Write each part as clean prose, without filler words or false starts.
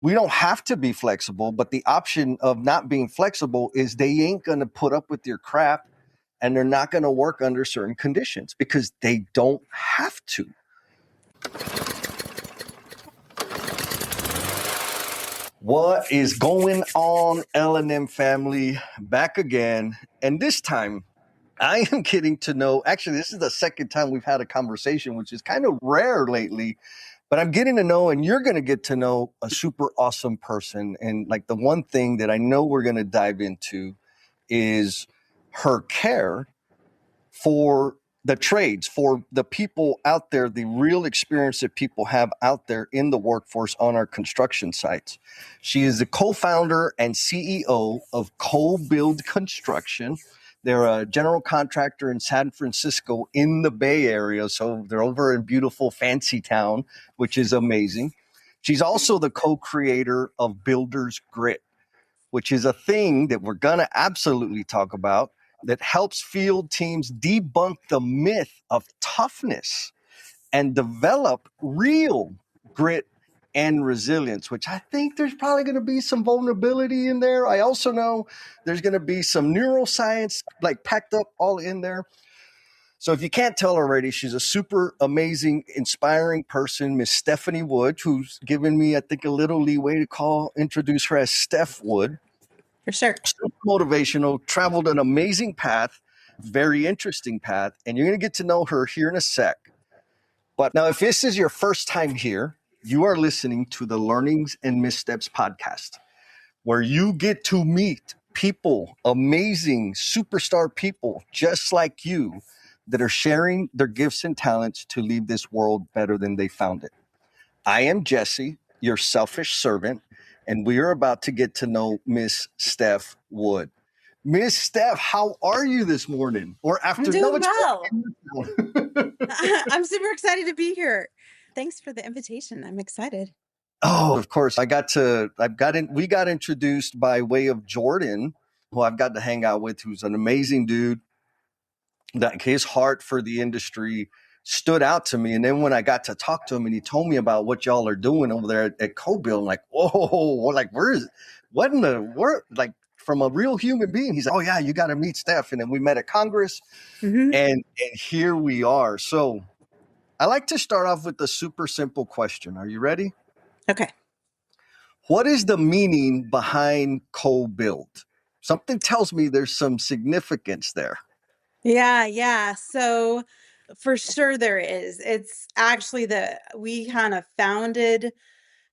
We don't have to be flexible, but the option of not being flexible is they ain't going to put up with your crap and they're not going to work under certain conditions because they don't have to. What is going on, L&M family? Back again. And this time, I am getting to know, actually, this is the second time we've had a conversation, which is kind of rare lately, but I'm getting to know, and you're going to get to know a super awesome person. And like the one thing that I know we're going to dive into is her care for the trades, for the people out there, the real experience that people have out there in the workforce on our construction sites. She is the co-founder and CEO of Co-Build Construction. They're a general contractor in San Francisco in the Bay Area. So they're over in beautiful fancy town, which is amazing. She's also the co-creator of Builder's Grit, which is a thing that we're going to absolutely talk about that helps field teams debunk the myth of toughness and develop real grit and resilience, which I think there's probably going to be some vulnerability in there. I also know there's going to be some neuroscience like packed up all in there. So if you can't tell already, she's a super amazing, inspiring person, Miss Stephanie Wood, who's given me, I think, a little leeway to introduce her as Steph Wood. For sure. Super motivational, traveled an amazing path, very interesting path, and you're going to get to know her here in a sec. But now, if this is your first time here, you are listening to the Learnings and Missteps podcast, where you get to meet people, amazing superstar people just like you that are sharing their gifts and talents to leave this world better than they found it. I am Jesse, your selfish servant, and we are about to get to know Miss Steph Wood. Miss Steph, how are you this morning? Or after? I'm doing well. I'm super excited to be here. Thanks for the invitation. I'm excited. Oh, of course. We got introduced by way of Jordan, who I've got to hang out with, who's an amazing dude. That his heart for the industry stood out to me. And then when I got to talk to him and he told me about what y'all are doing over there at Co-Build, I'm like, whoa, like, what in the world? Like, from a real human being. He's like, oh yeah, you got to meet Steph. And then we met at Congress and here we are. So I like to start off with a super simple question. Are you ready? Okay. What is the meaning behind Co-Build? Something tells me there's some significance there. Yeah. So for sure there is. It's actually we kind of founded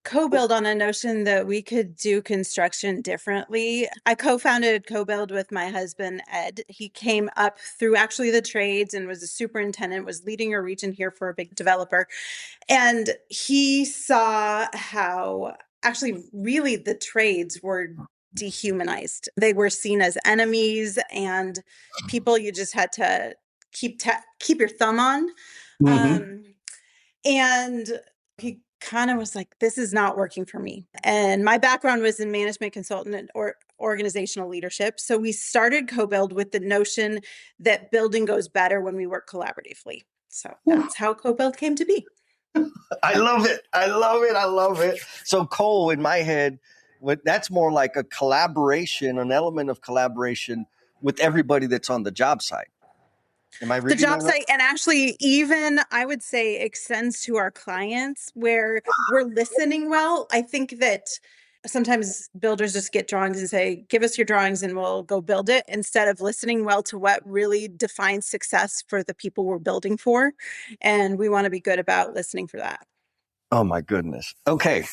Co-Build on a notion that we could do construction differently. I co-founded Co-Build with my husband, Ed. He came up through actually the trades and was a superintendent, was leading a region here for a big developer. And he saw how actually really the trades were dehumanized. They were seen as enemies and people you just had to keep your thumb on. And he kind of was like, this is not working for me. And my background was in management consultant or organizational leadership. So we started Co-Build with the notion that building goes better when we work collaboratively. So that's how Co-Build came to be. I love it. So Cole, in my head, that's more like a collaboration, an element of collaboration with everybody that's on the job site. Am I reading the job that right? site, and actually even I would say extends to our clients where we're listening well. I think that sometimes builders just get drawings and say, give us your drawings and we'll go build it, instead of listening well to what really defines success for the people we're building for. And we want to be good about listening for that. Oh my goodness. Okay.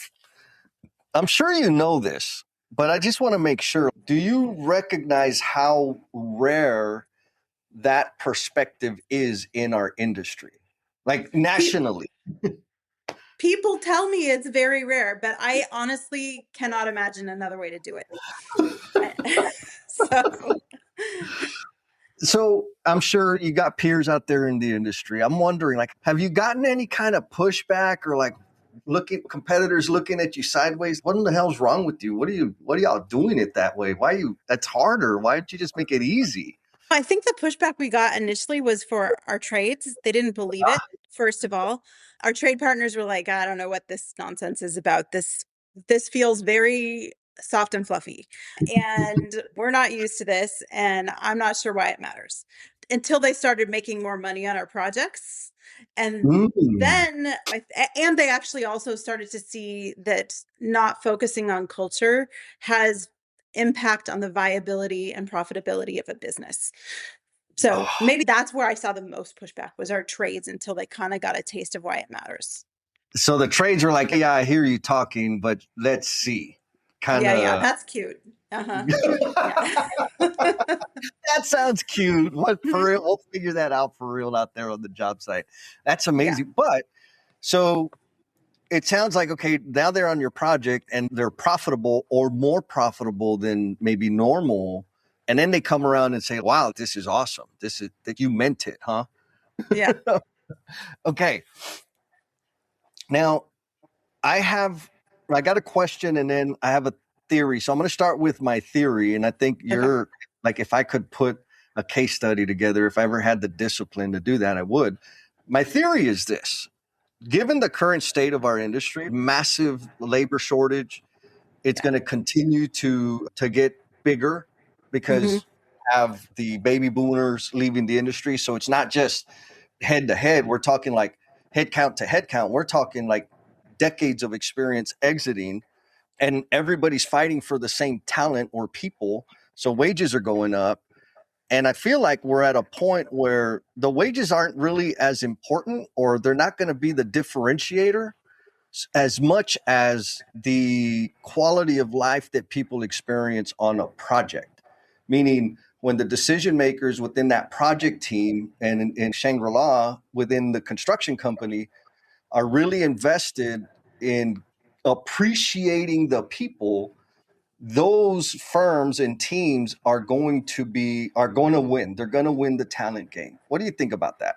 I'm sure you know this, but I just want to make sure. Do you recognize how rare that perspective is in our industry? Like nationally? People tell me it's very rare, but I honestly cannot imagine another way to do it. So I'm sure you got peers out there in the industry. I'm wondering, like, have you gotten any kind of pushback or like competitors looking at you sideways? What in the hell's wrong with you? What are y'all doing it that way? That's harder. Why don't you just make it easy? I think the pushback we got initially was for our trades. They didn't believe it, first of all. Our trade partners were like, I don't know what this nonsense is about. This this feels very soft and fluffy, and we're not used to this, and I'm not sure why it matters. Until they started making more money on our projects. And Mm. then, and they actually also started to see that not focusing on culture has impact on the viability and profitability of a business. So Oh. maybe that's where I saw the most pushback was our trades until they kind of got a taste of why it matters. So the trades were like, yeah, I hear you talking, but let's see. Kind Yeah, yeah, of. that's cute. Uh-huh. Yeah. That sounds cute. What for real? We'll figure that out for real out there on the job site. That's Yeah. amazing. But so it sounds like okay, now they're on your project and they're profitable or more profitable than maybe normal. And then they come around and say, wow, this is awesome. This is that you meant it, huh? Yeah. Okay. Now I got a question and then I have a theory. So I'm going to start with my theory. And I think Okay. you're like, if I could put a case study together, if I ever had the discipline to do that, I would. My theory is this: given the current state of our industry, massive labor shortage, it's Yeah. going to continue to get bigger Hmm. because have the baby boomers leaving the industry. So it's not just head to head. We're talking like head count to head count. We're talking like decades of experience exiting, and everybody's fighting for the same talent or people. So wages are going up. And I feel like we're at a point where the wages aren't really as important, or they're not going to be the differentiator as much as the quality of life that people experience on a project. Meaning, when the decision makers within that project team and in Shangri-La within the construction company are really invested in appreciating the people, those firms and teams are going to win. They're going to win the talent game. What do you think about that?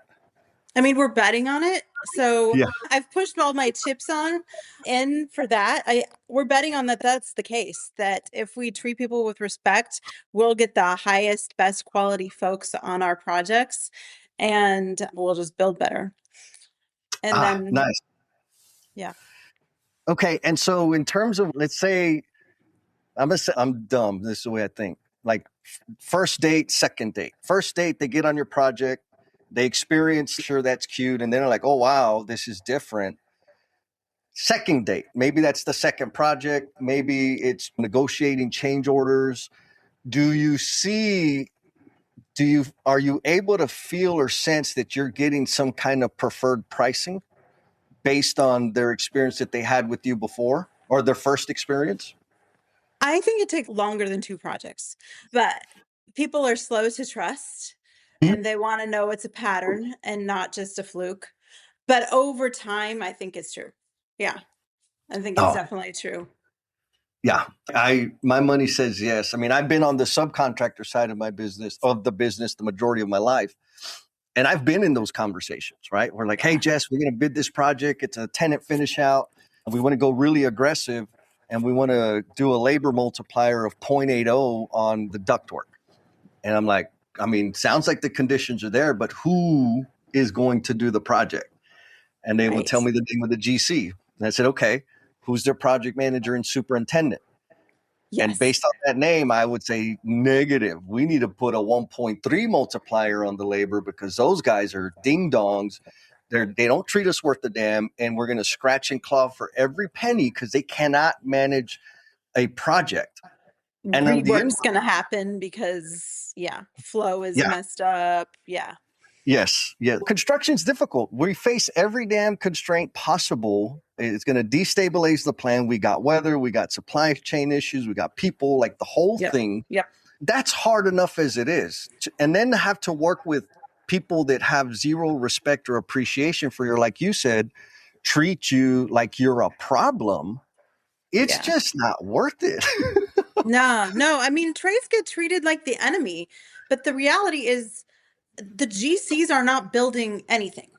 I mean, we're betting on it. So Yeah. I've pushed all my chips on in for that. We're betting on that that's the case, that if we treat people with respect, we'll get the highest, best quality folks on our projects and we'll just build better. And Ah, then, nice. yeah. Okay, and so in terms of, let's say, I'm gonna say I'm dumb. This is the way I think. Like first date, second date. First date, they get on your project, they experience, sure, that's cute, and then they're like, oh wow, this is different. Second date, maybe that's the second project. Maybe it's negotiating change orders. Do you see? Do you are you able to feel or sense that you're getting some kind of preferred pricing based on their experience that they had with you before or their first experience? I think it takes longer than 2 projects, but people are slow to trust and they want to know it's a pattern and not just a fluke. But over time, I think it's true. Yeah, I think it's Oh, definitely true. yeah. I my money says yes. I mean, I've been on the subcontractor side of the business the majority of my life. And I've been in those conversations, right? We're like, hey, Yeah. Jess, we're going to bid this project. It's a tenant finish out. And we want to go really aggressive and we want to do a labor multiplier of 0.80 on the ductwork. And I'm like, I mean, sounds like the conditions are there, but who is going to do the project? And they would Right. tell me the name of the GC. And I said, okay, who's their project manager and superintendent? And Yes. based on that name, I would say negative. We need to put a 1.3 multiplier on the labor because those guys are ding dongs. They don't treat us worth a damn, and we're going to scratch and claw for every penny because they cannot manage a project. And on the Rework's gonna happen because, yeah, flow is yeah, messed up. Yeah. yes, yeah. Construction's difficult. We face every damn constraint possible. It's going to destabilize the plan. We got weather, we got supply chain issues, we got people, like the whole Yep. thing. Yep. That's hard enough as it is. And then to have to work with people that have zero respect or appreciation for your, like you said, treat you like you're a problem. It's Yeah. just not worth it. No, no. I mean, trades get treated like the enemy, but the reality is the GCs are not building anything.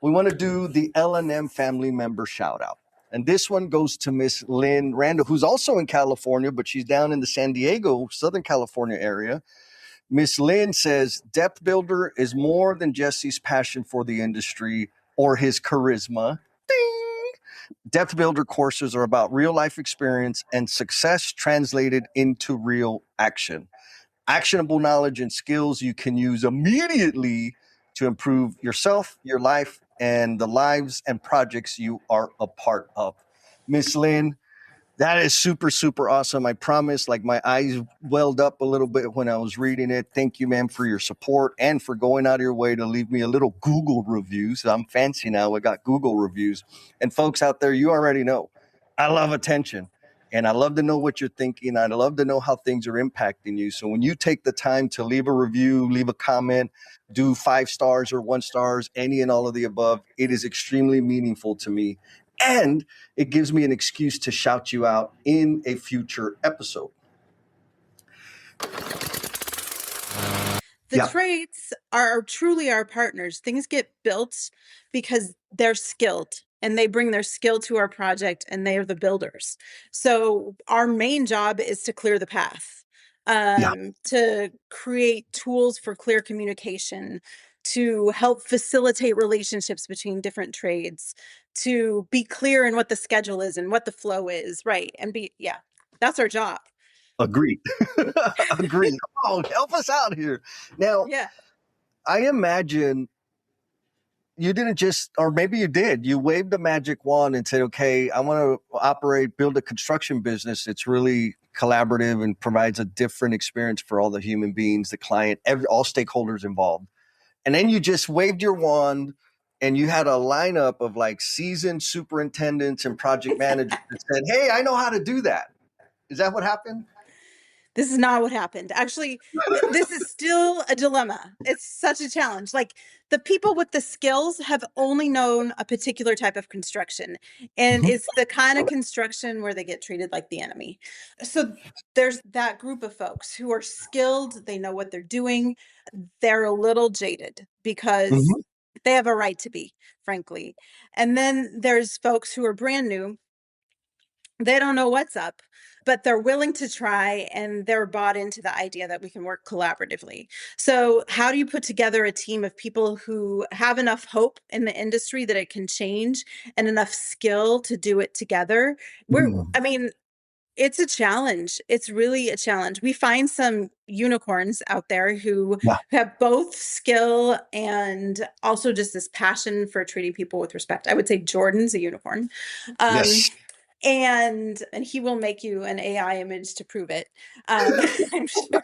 We want to do the L&M family member shout out. And this one goes to Miss Lynn Randall, who's also in California, but she's down in the San Diego, Southern California area. Miss Lynn says, Depth Builder is more than Jesse's passion for the industry or his charisma. Ding! Depth Builder courses are about real life experience and success translated into real action. Actionable knowledge and skills you can use immediately to improve yourself, your life, and the lives and projects you are a part of. Miss Lynn, that is super, super awesome. I promise, like my eyes welled up a little bit when I was reading it. Thank you, ma'am, for your support and for going out of your way to leave me a little Google review. So I'm fancy now. I got Google reviews. And folks out there, you already know I love attention and I love to know what you're thinking. I love to know how things are impacting you. So when you take the time to leave a review, leave a comment, do 5 stars or 1 stars, any and all of the above, it is extremely meaningful to me. And it gives me an excuse to shout you out in a future episode. The trades are truly our partners. Things get built because they're skilled and they bring their skill to our project and they are the builders. So our main job is to clear the path, to create tools for clear communication, to help facilitate relationships between different trades, to be clear in what the schedule is and what the flow is, right? And that's our job. Agreed. Agreed. Oh, help us out here. Now, I imagine you didn't just, or maybe you did, you waved a magic wand and said, okay, I want to build a construction business. It's really collaborative and provides a different experience for all the human beings, the client, all stakeholders involved. And then you just waved your wand and you had a lineup of like seasoned superintendents and project managers that said, hey, I know how to do that. Is that what happened? This is not what happened. Actually, this is still a dilemma. It's such a challenge. Like the people with the skills have only known a particular type of construction, and it's the kind of construction where they get treated like the enemy. So there's that group of folks who are skilled, they know what they're doing. They're a little jaded because they have a right to be, frankly. And then there's folks who are brand new. They don't know what's up, but they're willing to try and they're bought into the idea that we can work collaboratively. So how do you put together a team of people who have enough hope in the industry that it can change and enough skill to do it together? I mean, it's a challenge. It's really a challenge. We find some unicorns out there who have both skill and also just this passion for treating people with respect. I would say Jordan's a unicorn. Yes. And he will make you an AI image to prove it. I'm sure.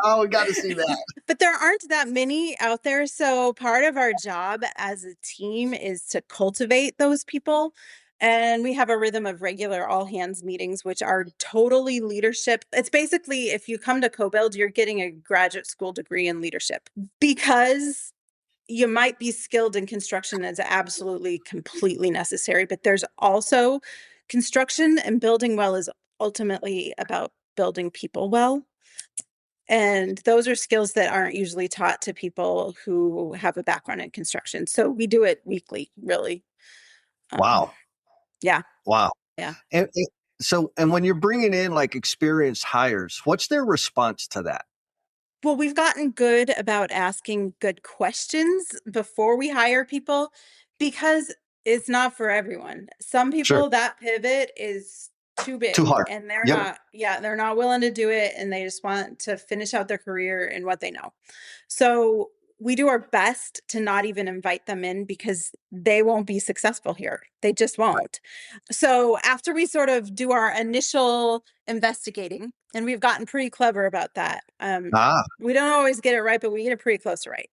Oh, we got to see that. But there aren't that many out there. So part of our job as a team is to cultivate those people. And we have a rhythm of regular all hands meetings, which are totally leadership. It's basically, if you come to CoBuild, you're getting a graduate school degree in leadership because you might be skilled in construction as absolutely completely necessary, but there's also construction and building well is ultimately about building people well. And those are skills that aren't usually taught to people who have a background in construction. So we do it weekly, really. Wow. Yeah. Wow. Yeah. And when you're bringing in like experienced hires, what's their response to that? Well, we've gotten good about asking good questions before we hire people because it's not for everyone. Some people, that pivot is too big Too hard. and they're not willing to do it and they just want to finish out their career in what they know. So we do our best to not even invite them in because they won't be successful here. They just won't. So after we sort of do our initial investigating, and we've gotten pretty clever about that. We don't always get it right, but we get it pretty close to right.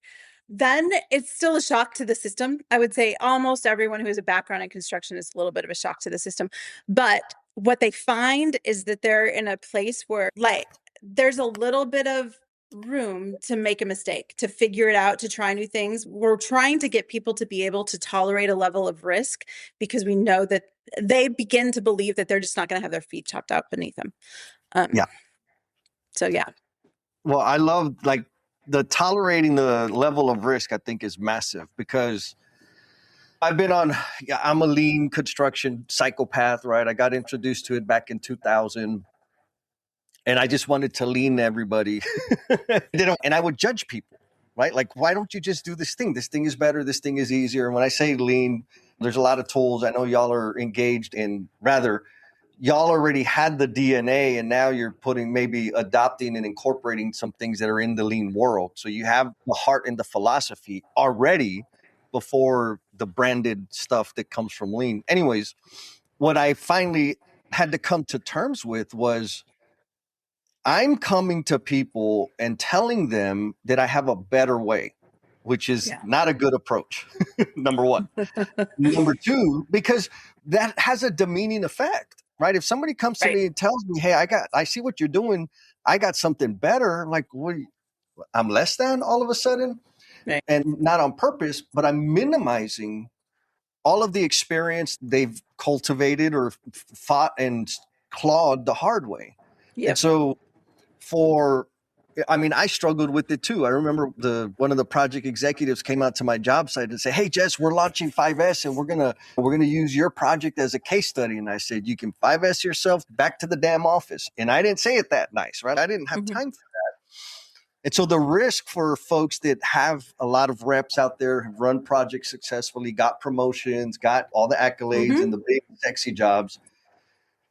Then it's still a shock to the system. I would say almost everyone who has a background in construction is a little bit of a shock to the system. But what they find is that they're in a place where like there's a little bit of room to make a mistake, to figure it out, to try new things. We're trying to get people to be able to tolerate a level of risk because we know that they begin to believe that they're just not going to have their feet chopped out beneath them. So yeah. Well, I love like the tolerating the level of risk, I think is massive because I'm a lean construction psychopath, right? I got introduced to it back in 2000 and I just wanted to lean everybody. And I would judge people, right? Like, why don't you just do this thing? This thing is better. This thing is easier. And when I say lean, there's a lot of tools. I know y'all are engaged in, rather, y'all already had the DNA and now you're putting, maybe adopting and incorporating some things that are in the lean world. So you have the heart and the philosophy already before the branded stuff that comes from lean. Anyways, what I finally had to come to terms with was I'm coming to people and telling them that I have a better way, which is not a good approach. Number one. Number two, because that has a demeaning effect, right? If somebody comes to me and tells me, "Hey, I see what you're doing. I got something better." I'm like, what? I'm less than all of a sudden, and not on purpose, but I'm minimizing all of the experience they've cultivated or fought and clawed the hard way. And so I struggled with it too. I remember one of the project executives came out to my job site and said, "Hey, Jess, we're launching 5S and we're gonna use your project as a case study." And I said, "You can 5S yourself back to the damn office." And I didn't say it that nice, right? I didn't have time for that. And so the risk for folks that have a lot of reps out there, have run projects successfully, got promotions, got all the accolades and the big sexy jobs,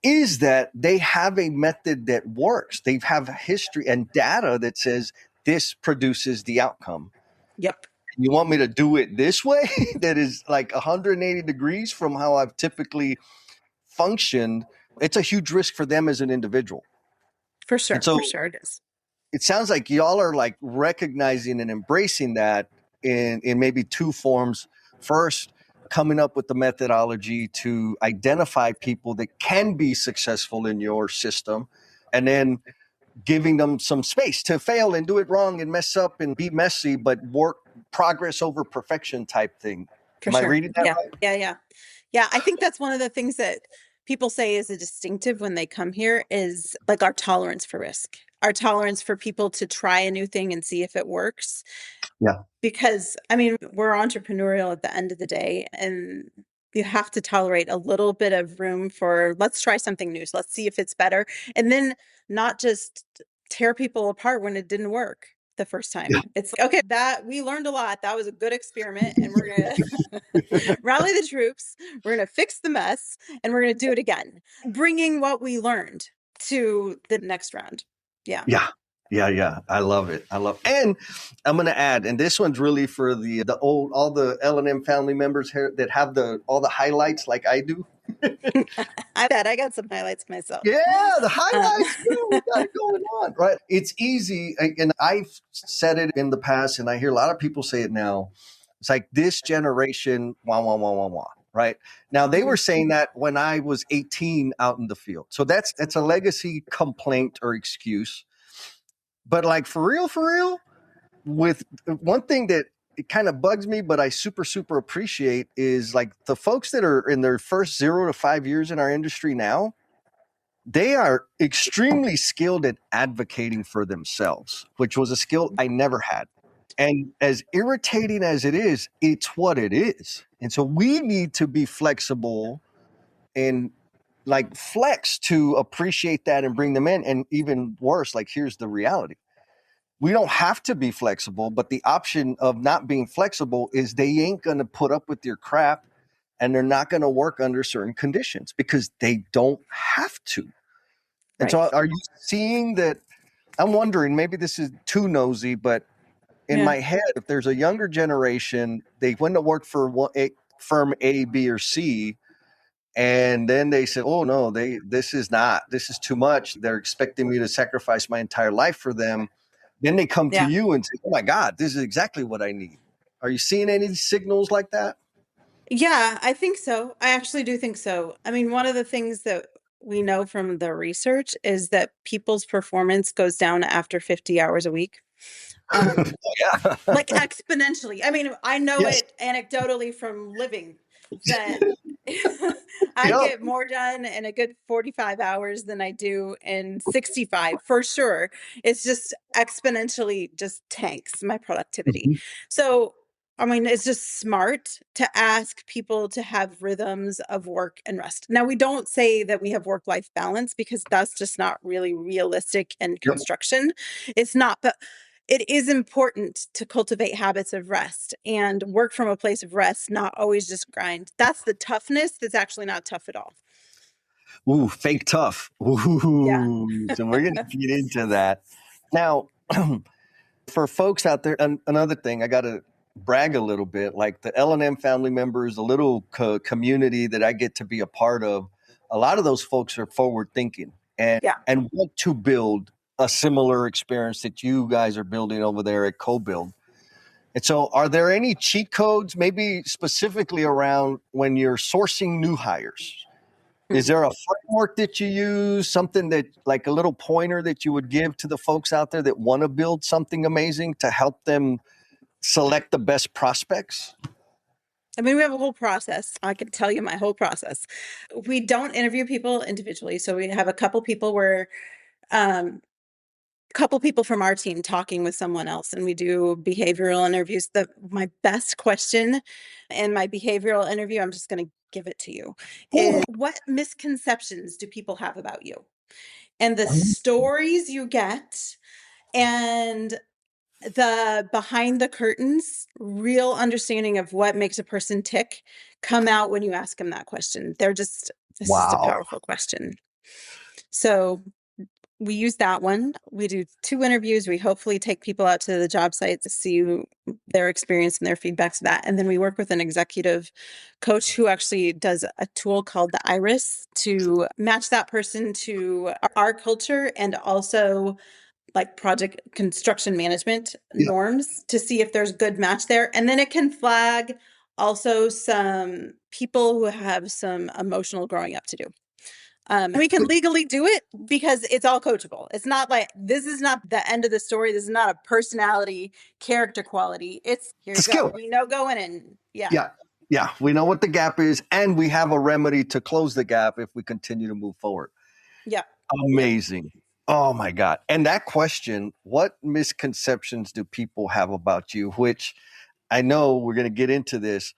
is that they have a method that works. They have a history and data that says this produces the outcome. You want me to do it this way that is like 180 degrees from how I've typically functioned? It's a huge risk for them as an individual. For sure. And so For sure it is. it sounds like y'all are like recognizing and embracing that in maybe two forms. First, coming up with the methodology to identify people that can be successful in your system, and then giving them some space to fail and do it wrong and mess up and be messy, but work progress over perfection type thing. Am I reading that right? Yeah, I think that's one of the things that people say is a distinctive when they come here is like our tolerance for risk, our tolerance for people to try a new thing and see if it works. Yeah. Because, we're entrepreneurial at the end of the day, and you have to tolerate a little bit of room for, let's try something new. So let's see if it's better. And then not just tear people apart when it didn't work the first time. Yeah. It's like, okay, that we learned a lot. That was a good experiment. And we're going to rally the troops. We're going to fix the mess and we're going to do it again, bringing what we learned to the next round. Yeah. Yeah. Yeah. I love it. And I'm going to add, and this one's really for all the L&M family members here that have all the highlights like I do. I bet I got some highlights myself. Yeah, the highlights. We got it going on, right? It's easy. And I've said it in the past, and I hear a lot of people say it now. It's like this generation, wah, wah, wah, wah, wah. Right now, they were saying that when I was 18 out in the field. So that's a legacy complaint or excuse. But like for real, with one thing that it kind of bugs me, but I super, super appreciate is like the folks that are in their first 0 to 5 years in our industry now, they are extremely skilled at advocating for themselves, which was a skill I never had. And as irritating as it is, it's what it is. And so we need to be flexible and like flex to appreciate that and bring them in. And even worse, like here's the reality. We don't have to be flexible, but the option of not being flexible is they ain't going to put up with your crap and they're not going to work under certain conditions because they don't have to. And so are you seeing that? I'm wondering, maybe this is too nosy, but in my head, if there's a younger generation, they went to work for firm A, B, or C, and then they said, "Oh no, this is too much. They're expecting me to sacrifice my entire life for them." Then they come to you and say, "Oh my God, this is exactly what I need." Are you seeing any signals like that? Yeah, I think so. I actually do think so. One of the things that we know from the research is that people's performance goes down after 50 hours a week. Yeah. Like exponentially. I know Yes. it anecdotally from living that I Yep. get more done in a good 45 hours than I do in 65 for sure. It's just exponentially just tanks my productivity. Mhm. So, it's just smart to ask people to have rhythms of work and rest. Now, we don't say that we have work-life balance because that's just not really realistic in Yep. construction. It's not, but it is important to cultivate habits of rest and work from a place of rest, not always just grind. That's the toughness that's actually not tough at all. Ooh, fake tough. Yeah. Ooh, so we're going to get into that. Now, for folks out there, another thing, I got to brag a little bit. Like the L&M family members, a little community that I get to be a part of, a lot of those folks are forward thinking Yeah. and want to build a similar experience that you guys are building over there at CoBuild. And so, are there any cheat codes, maybe specifically around when you're sourcing new hires? Is there a framework that you use, something that like a little pointer that you would give to the folks out there that want to build something amazing to help them select the best prospects? I mean, we have a whole process. I can tell you my whole process. We don't interview people individually. So we have a couple people where, couple people from our team talking with someone else, and we do behavioral interviews. My best question in my behavioral interview, I'm just going to give it to you, is what misconceptions do people have about you? And the stories you get and the behind the curtains, real understanding of what makes a person tick come out when you ask them that question. This is a Wow. powerful question. So we use that one. We do 2 interviews. We hopefully take people out to the job site to see their experience and their feedbacks of that. And then we work with an executive coach who actually does a tool called the Iris to match that person to our culture and also like project construction management Yeah. norms to see if there's good match there. And then it can flag also some people who have some emotional growing up to do. We can legally do it because it's all coachable. It's not like this is not the end of the story. This is not a personality character quality. It's here It's you a go. skill. We know going in. Yeah. Yeah. Yeah. We know what the gap is, and we have a remedy to close the gap if we continue to move forward. Yeah. Amazing. Oh my God. And that question, what misconceptions do people have about you? Which I know we're going to get into this.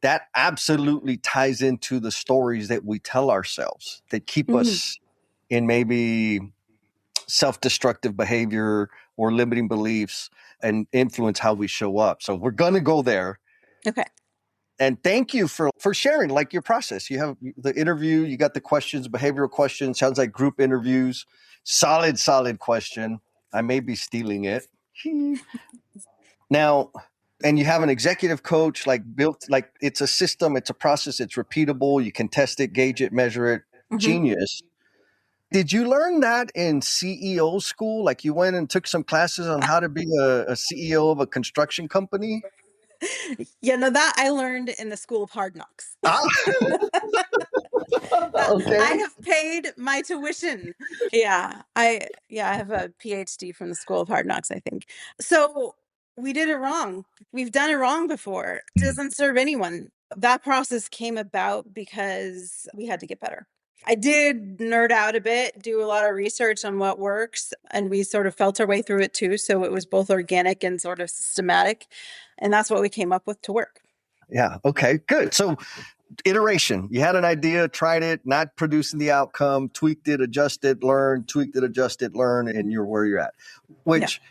That absolutely ties into the stories that we tell ourselves that keep Mhm. us in maybe self-destructive behavior or limiting beliefs and influence how we show up. So we're going to go there. Okay. And thank you for sharing like your process. You have the interview, you got the questions, behavioral questions, sounds like group interviews. Solid question. I may be stealing it. Now, and you have an executive coach like built like it's a system, it's a process, it's repeatable, you can test it, gauge it, measure it. Mhm. Genius. Did you learn that in CEO school? Like you went and took some classes on how to be a CEO of a construction company? Yeah, no, that I learned in the school of hard knocks. Ah, I okay. have paid my tuition. I have a PhD from the School of Hard Knocks, I think. So we did it wrong. We've done it wrong before. It doesn't serve anyone. That process came about because we had to get better. I did nerd out a bit, do a lot of research on what works, and we sort of felt our way through it too. So it was both organic and sort of systematic. And that's what we came up with to work. Yeah. Okay. Good. So iteration. You had an idea, tried it, not producing the outcome, tweaked it, adjusted, learned, tweaked it, adjusted, learn, and you're where you're at. Yeah. Which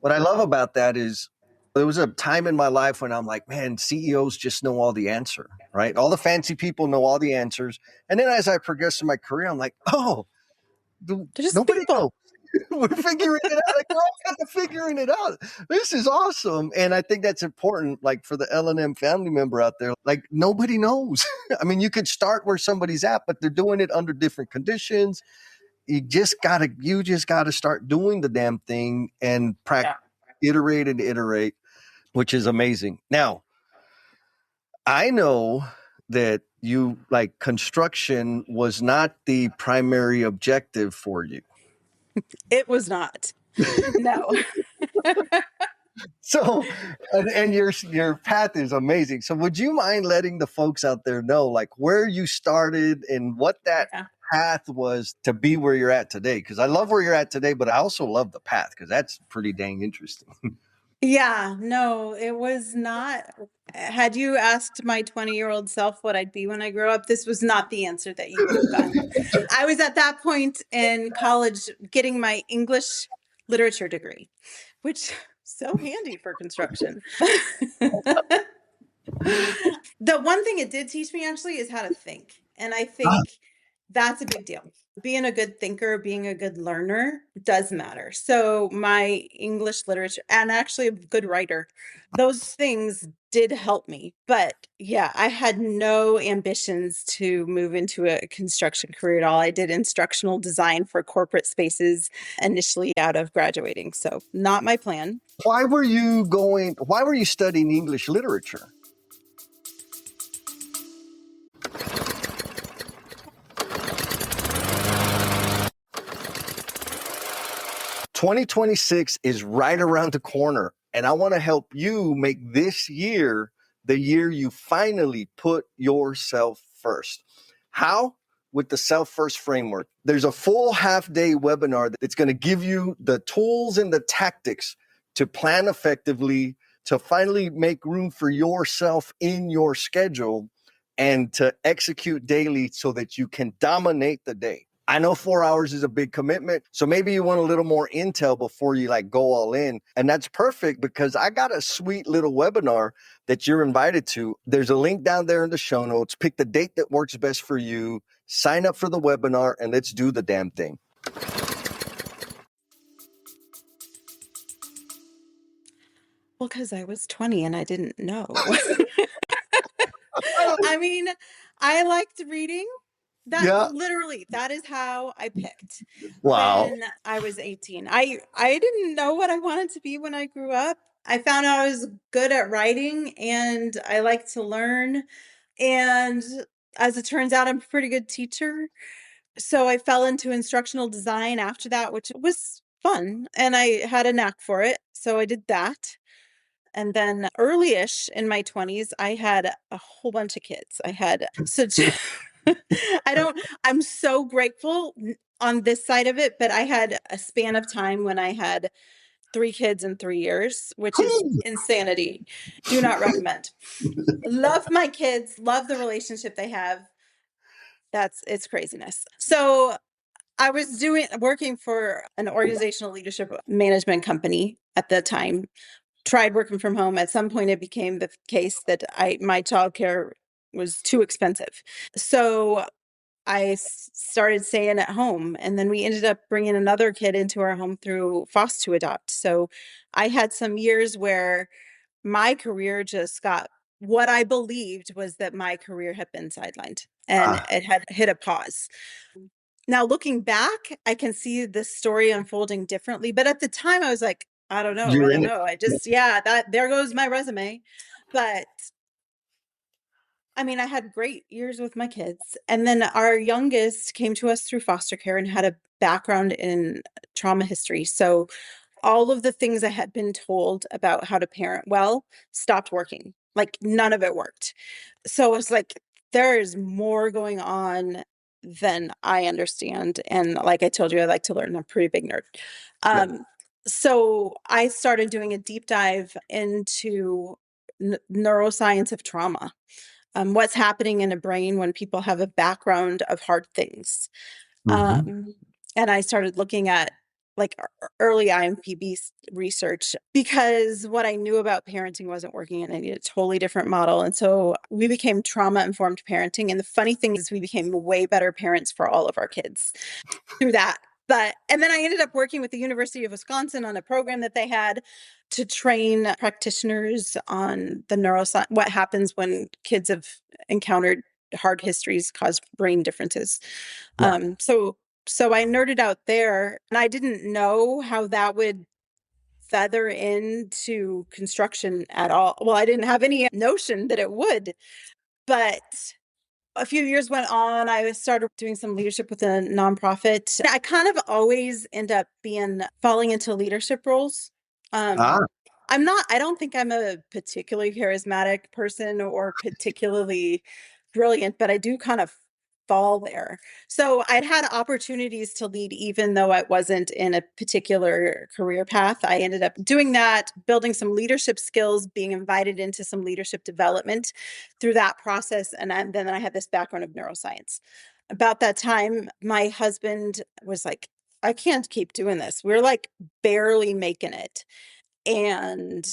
what I love about that is there was a time in my life when I'm like, man, CEOs just know all the answer, right? All the fancy people know all the answers. And then as I progress in my career, I'm like, oh, They're just nobody knows. people. We're figuring it out. Like we're all kind of figuring it out. This is awesome, and I think that's important. Like for the L&M family member out there, like nobody knows. I mean, you could start where somebody's at, but they're doing it under different conditions. You just gotta start doing the damn thing and practice, iterate and iterate, which is amazing. Now, I know that you like construction was not the primary objective for you. It was not. No. So, and your path is amazing. So, would you mind letting the folks out there know, like, where you started and what that Yeah. path was to be where you're at today? Because I love where you're at today, but I also love the path because that's pretty dang interesting. Yeah, no, it was not. Had you asked my 20-year-old self what I'd be when I grow up, this was not the answer that you would have gotten. I was at that point in college getting my English literature degree, which So handy for construction. The one thing it did teach me actually is how to think. And I think that's a big deal. Being a good thinker, being a good learner does matter. So my English literature and actually a good writer, those things did help me. But yeah, I had no ambitions to move into a construction career at all. I did instructional design for corporate spaces initially out of graduating. So not my plan. Why were you studying English literature? 2026 is right around the corner, and I want to help you make this year the year you finally put yourself first. How? With the Self First Framework. There's a full half-day webinar that's going to give you the tools and the tactics to plan effectively, to finally make room for yourself in your schedule, and to execute daily so that you can dominate the day. I know 4 hours is a big commitment, so maybe you want a little more intel before you like go all in. And that's perfect because I got a sweet little webinar that you're invited to. There's a link down there in the show notes. Pick the date that works best for you. Sign up for the webinar and let's do the damn thing. Well, because I was 20 and I didn't know. I mean, I liked reading. That Yeah. literally, that is how I picked Wow. when I was 18. I didn't know what I wanted to be when I grew up. I found out I was good at writing and I like to learn. And as it turns out, I'm a pretty good teacher. So I fell into instructional design after that, which was fun. And I had a knack for it. So I did that. And then early-ish in my 20s, I had a whole bunch of kids. I had such I'm so grateful on this side of it, but I had a span of time when I had 3 kids in 3 years, which is insanity. Do not recommend. Love my kids, love the relationship they have. It's craziness. So I was working for an organizational leadership management company at the time. Tried working from home. At some point, it became the case that my childcare was too expensive. So I started staying at home, and then we ended up bringing another kid into our home through foster to adopt. So I had some years where my career just got what I believed was that my career had been sidelined and it had hit a pause. Now, looking back, I can see the story unfolding differently. But at the time, I was like, I don't know. I You're don't in it. know. I just, yeah, there goes my resume. But I mean, I had great years with my kids. And then our youngest came to us through foster care and had a background in trauma history. So all of the things I had been told about how to parent well stopped working. Like none of it worked. So it's like there is more going on than I understand. And like I told you, I like to learn. I'm a pretty big nerd. Yeah. So I started doing a deep dive into neuroscience of trauma, what's happening in a brain when people have a background of hard things. Mm-hmm. And I started looking at like early IMPB research because what I knew about parenting wasn't working and I needed a totally different model. And so we became trauma informed parenting. And the funny thing is, we became way better parents for all of our kids through that. And then I ended up working with the University of Wisconsin on a program that they had to train practitioners on the neuroscience, what happens when kids have encountered hard histories cause brain differences. Yeah. So I nerded out there and I didn't know how that would feather into construction at all. Well, I didn't have any notion that it would, but a few years went on. I started doing some leadership with a nonprofit. I kind of always end up falling into leadership roles. Um, Ah, I don't think I'm a particularly charismatic person or particularly brilliant, but I do kind of fall there. So I'd had opportunities to lead, even though I wasn't in a particular career path. I ended up doing that, building some leadership skills, being invited into some leadership development through that process. And then I had this background of neuroscience. About that time, my husband was like, I can't keep doing this. We're like barely making it. and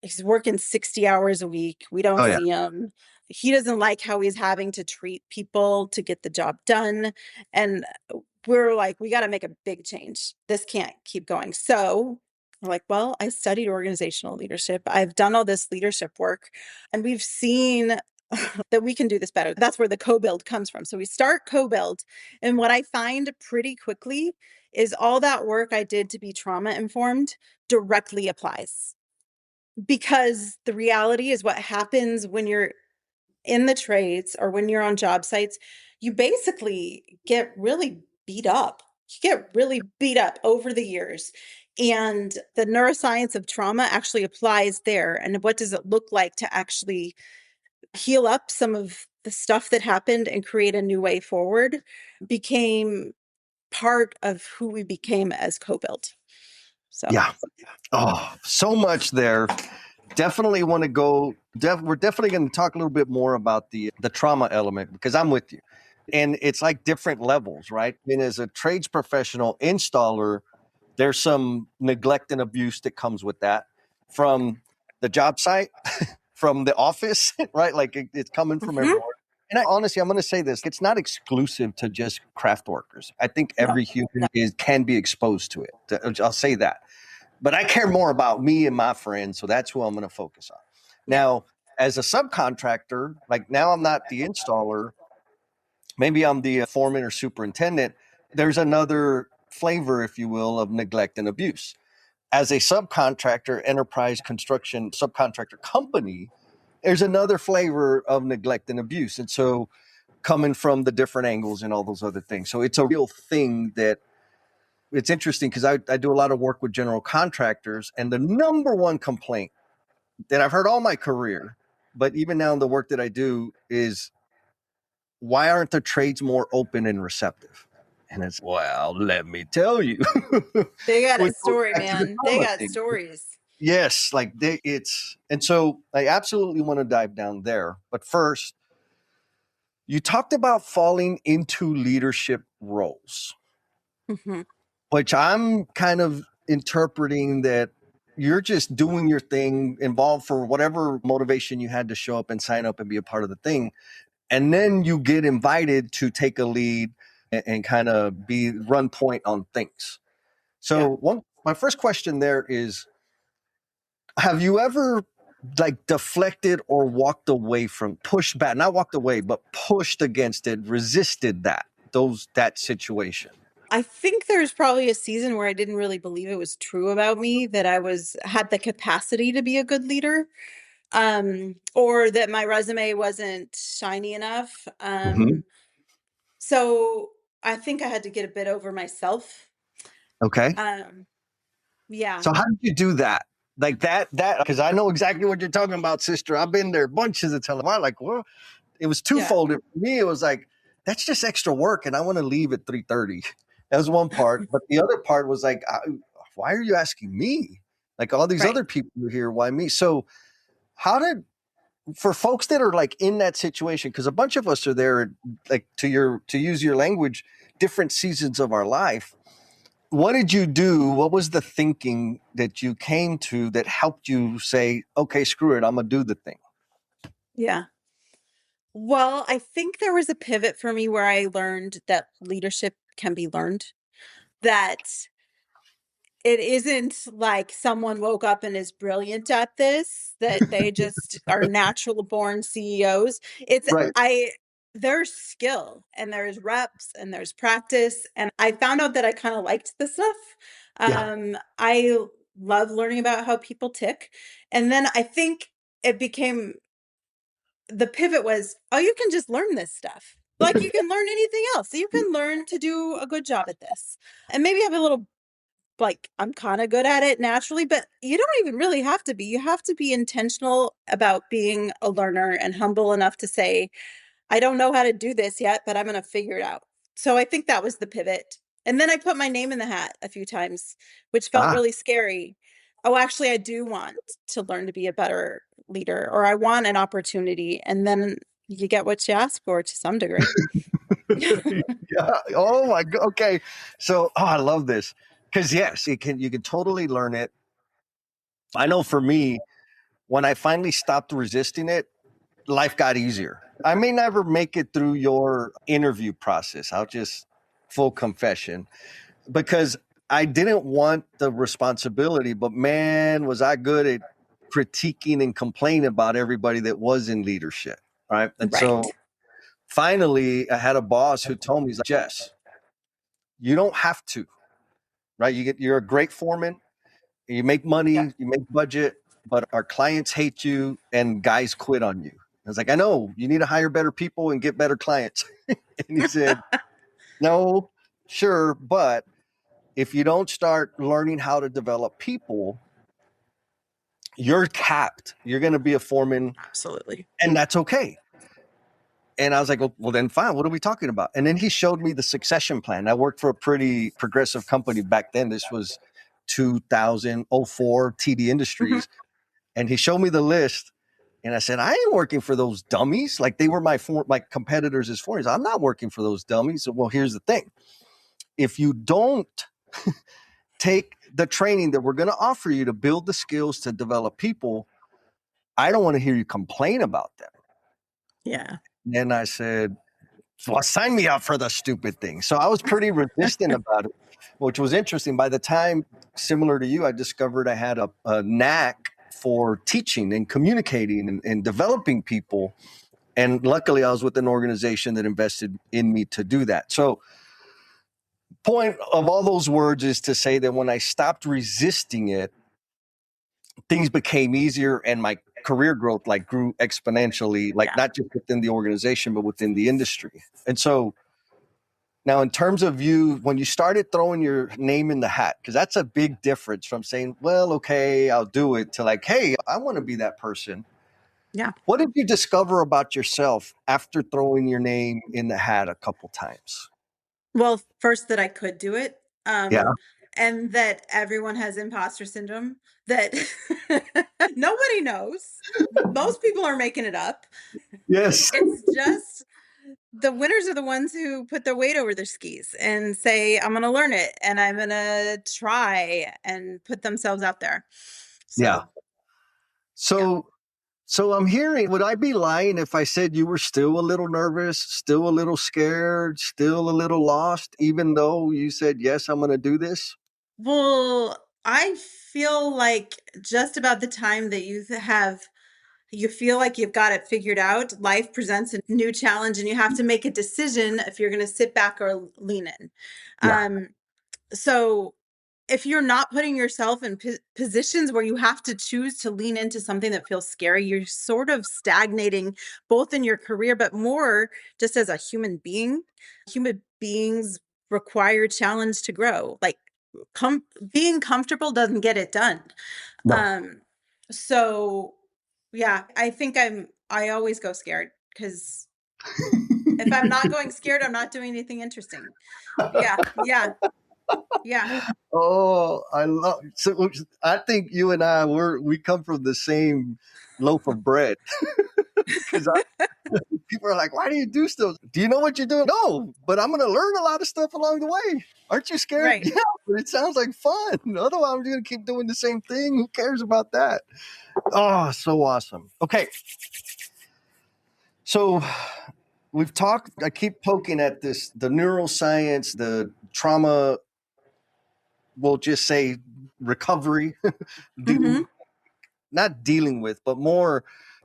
he's working 60 hours a week. We don't Oh yeah. see him. He doesn't like how he's having to treat people to get the job done. And we're like, we got to make a big change. This can't keep going. So we're like, well, I studied organizational leadership. I've done all this leadership work, and we've seen that we can do this better. That's where the co-build comes from. So we start co-build. And what I find pretty quickly is all that work I did to be trauma informed directly applies, because the reality is what happens when you're in the trades or when you're on job sites, you basically get really beat up. You get really beat up over the years. And the neuroscience of trauma actually applies there. And what does it look like to actually heal up some of the stuff that happened and create a new way forward became part of who we became as co-build. So Yeah. Oh, so much there. Definitely want to go. We're definitely going to talk a little bit more about the trauma element, because I'm with you. And it's like different levels, right? And as a trades professional installer, there's some neglect and abuse that comes with that from the job site, from the office, right? Like it's coming from mhm. everywhere. And honestly, I'm going to say this: it's not exclusive to just craft workers. I think No, every no. human can be exposed to it. I'll say that. But I care more about me and my friends, so that's who I'm going to focus on. Yeah. Now, as a subcontractor, like now I'm not the installer, maybe I'm the foreman or superintendent. There's another flavor, if you will, of neglect and abuse. As a subcontractor, enterprise construction subcontractor company, there's another flavor of neglect and abuse. And so, coming from the different angles and all those other things. So, it's a real thing that it's interesting, because I do a lot of work with general contractors, and the number one complaint that I've heard all my career, but even now in the work that I do, is why aren't the trades more open and receptive? And it's, well, let me tell you. They got Which a goes story, back to the man. They trauma got thing. stories. Yes, like it's, and so I absolutely want to dive down there. But first, you talked about falling into leadership roles, Mhm. which I'm kind of interpreting that you're just doing your thing, involved for whatever motivation you had to show up and sign up and be a part of the thing. And then you get invited to take a lead and kind of be run point on things. Yeah. So my first question there is, have you ever like deflected or walked away from pushback, not walked away, but pushed against it, resisted that situation? I think there's probably a season where I didn't really believe it was true about me that I had the capacity to be a good leader, or that my resume wasn't shiny enough. Mhm. So I think I had to get a bit over myself. Okay. Um, yeah. So how did you do that? Like that, because I know exactly what you're talking about, sister. I've been there bunches of times. I'm like, well, it was Yeah. twofold. For me, it was like, that's just extra work, and I want to leave at 3:30. That was one part. But the other part was like, why are you asking me? Like all these Right. other people are here, why me? So how did, for folks that are like in that situation, because a bunch of us are there, like to use your language, different seasons of our life. What did you do? What was the thinking that you came to that helped you say, okay, screw it, I'm gonna do the thing? Yeah. Well, I think there was a pivot for me where I learned that leadership can be learned, that it isn't like someone woke up and is brilliant at this, that they just are natural born CEOs. It's Right. I There's skill and there's reps and there's practice. And I found out that I kind of liked this stuff. Yeah. I love learning about how people tick. And then I think it became the pivot was, oh, you can just learn this stuff. Like you can learn anything else. So you can learn to do a good job at this. And maybe have a little, like, I'm kind of good at it naturally, but you don't even really have to be. You have to be intentional about being a learner and humble enough to say, I don't know how to do this yet, but I'm going to figure it out. So I think that was the pivot. And then I put my name in the hat a few times, which felt Ah. really scary. Oh, actually, I do want to learn to be a better leader, or I want an opportunity. And then you get what you ask for to some degree. Yeah. Oh my god. Okay. So, I love this, because yes, you can totally learn it. I know for me, when I finally stopped resisting it, life got easier. I may never make it through your interview process. I'll just full confession because I didn't want the responsibility, but man, was I good at critiquing and complaining about everybody that was in leadership. Right. And Right. so finally, I had a boss who told me, he's like, Jess, you don't have to, right? You're a great foreman. You make money, you make budget, but our clients hate you and guys quit on you. I was like, I know you need to hire better people and get better clients. And he said, no, sure. But if you don't start learning how to develop people, you're capped. You're going to be a foreman. Absolutely. And that's okay. And I was like, well, then fine. What are we talking about? And then he showed me the succession plan. I worked for a pretty progressive company back then. This was 2004, TD Industries. And he showed me the list. And I said, I ain't working for those dummies. Like they were my competitors as foreigners. I'm not working for those dummies. So, well, here's the thing. If you don't take the training that we're going to offer you to build the skills to develop people, I don't want to hear you complain about them. Yeah. And I said, well, sign me up for the stupid thing. So I was pretty resistant about it, which was interesting. By the time, similar to you, I discovered I had a knack for teaching and communicating and developing people. And luckily, I was with an organization that invested in me to do that. So, point of all those words is to say that when I stopped resisting it, things became easier and my career growth like grew exponentially, like not just within the organization, but within the industry. And so now, in terms of you, when you started throwing your name in the hat, because that's a big difference from saying, well, okay, I'll do it, to like, hey, I want to be that person. Yeah. What did you discover about yourself after throwing your name in the hat a couple times? Well, first that I could do it, Yeah. and that everyone has imposter syndrome, that nobody knows. Most people are making it up. Yes. It's just the winners are the ones who put their weight over their skis and say, I'm going to learn it and I'm going to try and put themselves out there. Yeah. So, yeah. So I'm hearing, would I be lying if I said you were still a little nervous, still a little scared, still a little lost, even though you said, yes, I'm going to do this? Well, I feel like just about the time that you feel like you've got it figured out, life presents a new challenge and you have to make a decision if you're going to sit back or lean in. Yeah. So if you're not putting yourself in positions where you have to choose to lean into something that feels scary, you're sort of stagnating both in your career, but more just as a human being. Human beings require challenge to grow. Like being comfortable doesn't get it done. No. Um, so yeah, I think I always go scared because if I'm not going scared, I'm not doing anything interesting. Yeah, yeah, yeah. Oh, I love. So I think you and we come from the same loaf of bread because people are like, "Why do you do stuff? Do you know what you're doing?" No, but I'm going to learn a lot of stuff along the way. Aren't you scared? Right. Yeah, but it sounds like fun. Otherwise, I'm going to keep doing the same thing. Who cares about that? Oh, so awesome. Okay, so we've talked. I keep poking at this: the neuroscience, the trauma. We'll just say recovery. Hmm. Not dealing with, but more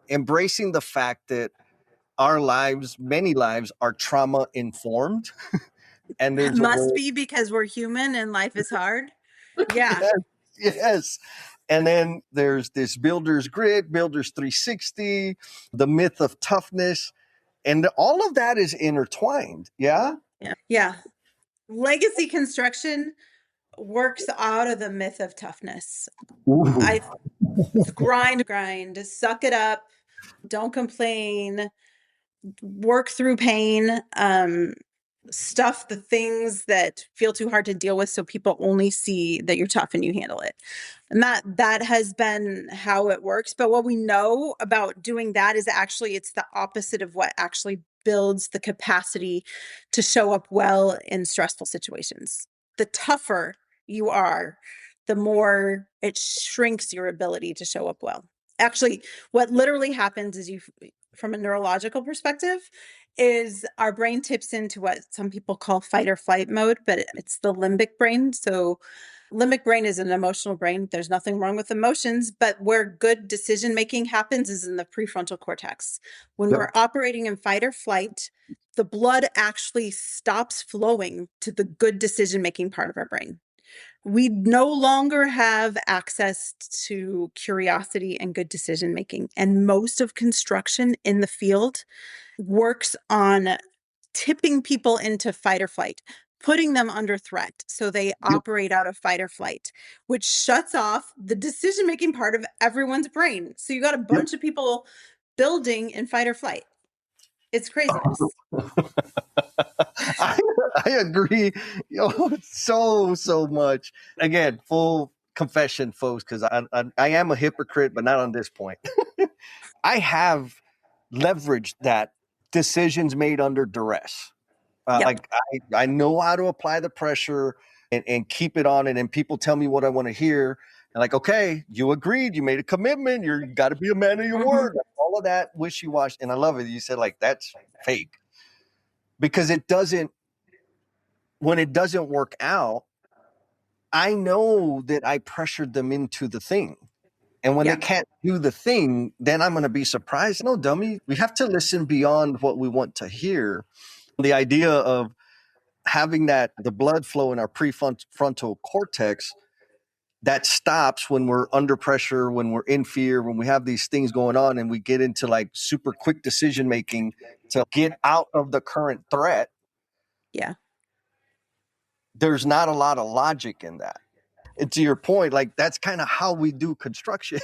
embracing the fact that our lives, many lives, are trauma informed. And there's a Must role. be because we're human and life is hard. Yeah. Yes, yes. And then there's this builder's grit, builder's 360, the myth of toughness. And all of that is intertwined. Yeah. Yeah. Yeah. Legacy construction works out of the myth of toughness. Ooh. I grind, suck it up, don't complain, work through pain, stuff the things that feel too hard to deal with so people only see that you're tough and you handle it. And that has been how it works. But what we know about doing that is actually it's the opposite of what actually builds the capacity to show up well in stressful situations. The tougher you are, the more it shrinks your ability to show up well. Actually, what literally happens is from a neurological perspective, is our brain tips into what some people call fight or flight mode, but it's the limbic brain. So limbic brain is an emotional brain. There's nothing wrong with emotions, but where good decision making happens is in the prefrontal cortex. When we're Yep. operating in fight or flight, the blood actually stops flowing to the good decision making part of our brain. We no longer have access to curiosity and good decision making. And most of construction in the field works on tipping people into fight or flight, putting them under threat. So they Yep. operate out of fight or flight, which shuts off the decision making part of everyone's brain. So you got a Yep. bunch of people building in fight or flight. It's craziness. I, I agree, so much. Again, full confession, folks, because I am a hypocrite, but not on this point. I have leveraged that decisions made under duress. Yep. Like I know how to apply the pressure and keep it on, and people tell me what I want to hear. And like, okay, you agreed, you made a commitment, you got to be a man of your Mm-hmm. word. All of that wishy washy, and I love it. You said like that's fake because it doesn't. When it doesn't work out, I know that I pressured them into the thing. And when they Yeah. can't do the thing, then I'm going to be surprised. No, dummy. We have to listen beyond what we want to hear. The idea of having the blood flow in our prefrontal cortex that stops when we're under pressure, when we're in fear, when we have these things going on and we get into like super quick decision making to get out of the current threat. Yeah. There's not a lot of logic in that. And to your point, like that's kind of how we do construction.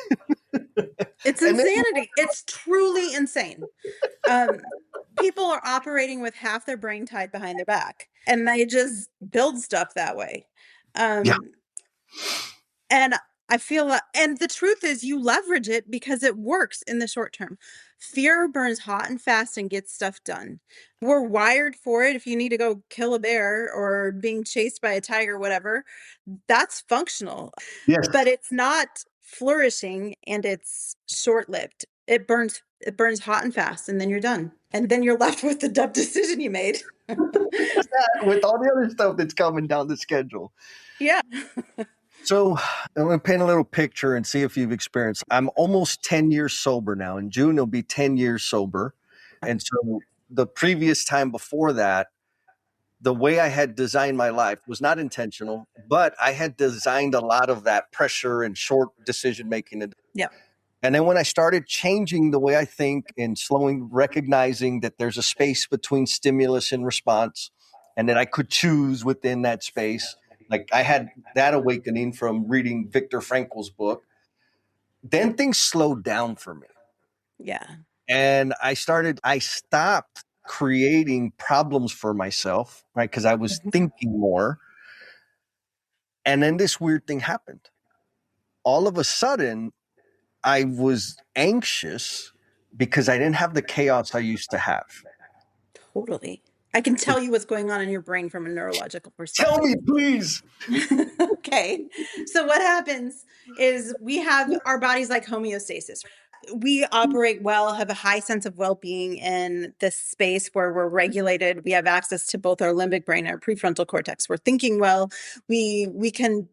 It's And then, insanity. It's truly insane. People are operating with half their brain tied behind their back, and they just build stuff that way. yeah, Um, and I feel, and the truth is, you leverage it because it works in the short term. Fear burns hot and fast and gets stuff done. We're wired for it. If you need to go kill a bear or being chased by a tiger, whatever, that's functional, yes. but it's not flourishing and it's short-lived. It burns hot and fast, and then you're done. And then you're left with the dumb decision you made. With all the other stuff that's coming down the schedule. Yeah. So I'm going to paint a little picture and see if you've experienced. I'm almost 10 years sober now. In June, it'll be 10 years sober. And so the previous time before that, the way I had designed my life was not intentional, but I had designed a lot of that pressure and short decision making. Yeah. And then when I started changing the way I think and recognizing that there's a space between stimulus and response, and that I could choose within that space, like I had that awakening from reading Viktor Frankl's book, then things slowed down for me. Yeah. And I stopped creating problems for myself, right? Because I was Mhm. thinking more. And then this weird thing happened. All of a sudden, I was anxious because I didn't have the chaos I used to have. Totally. I can tell you what's going on in your brain from a neurological Tell perspective. me, please. Okay. So what happens is we have our bodies like homeostasis. We operate well, have a high sense of well-being in this space where we're regulated. We have access to both our limbic brain and our prefrontal cortex. We're thinking well. We can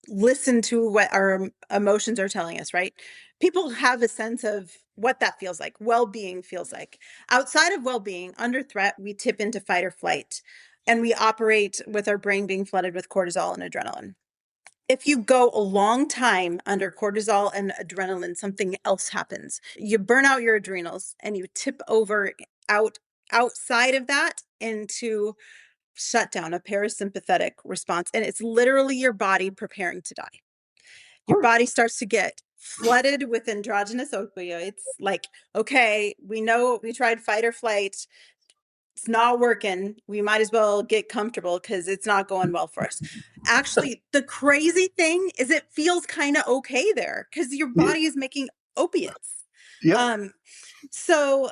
listen to what our emotions are telling us, right? People have a sense of what that feels like, well-being feels like. Outside of well-being, under threat, we tip into fight or flight, and we operate with our brain being flooded with cortisol and adrenaline. If you go a long time under cortisol and adrenaline, something else happens. You burn out your adrenals and you tip over outside of that into shutdown, a parasympathetic response. And it's literally your body preparing to die. Your body starts to get flooded with androgenous opioids. Like, okay, we know we tried fight or flight. It's not working. We might as well get comfortable because it's not going well for us. Actually, the crazy thing is it feels kind of okay there because your Yeah. body is making opiates. Yep. Um, so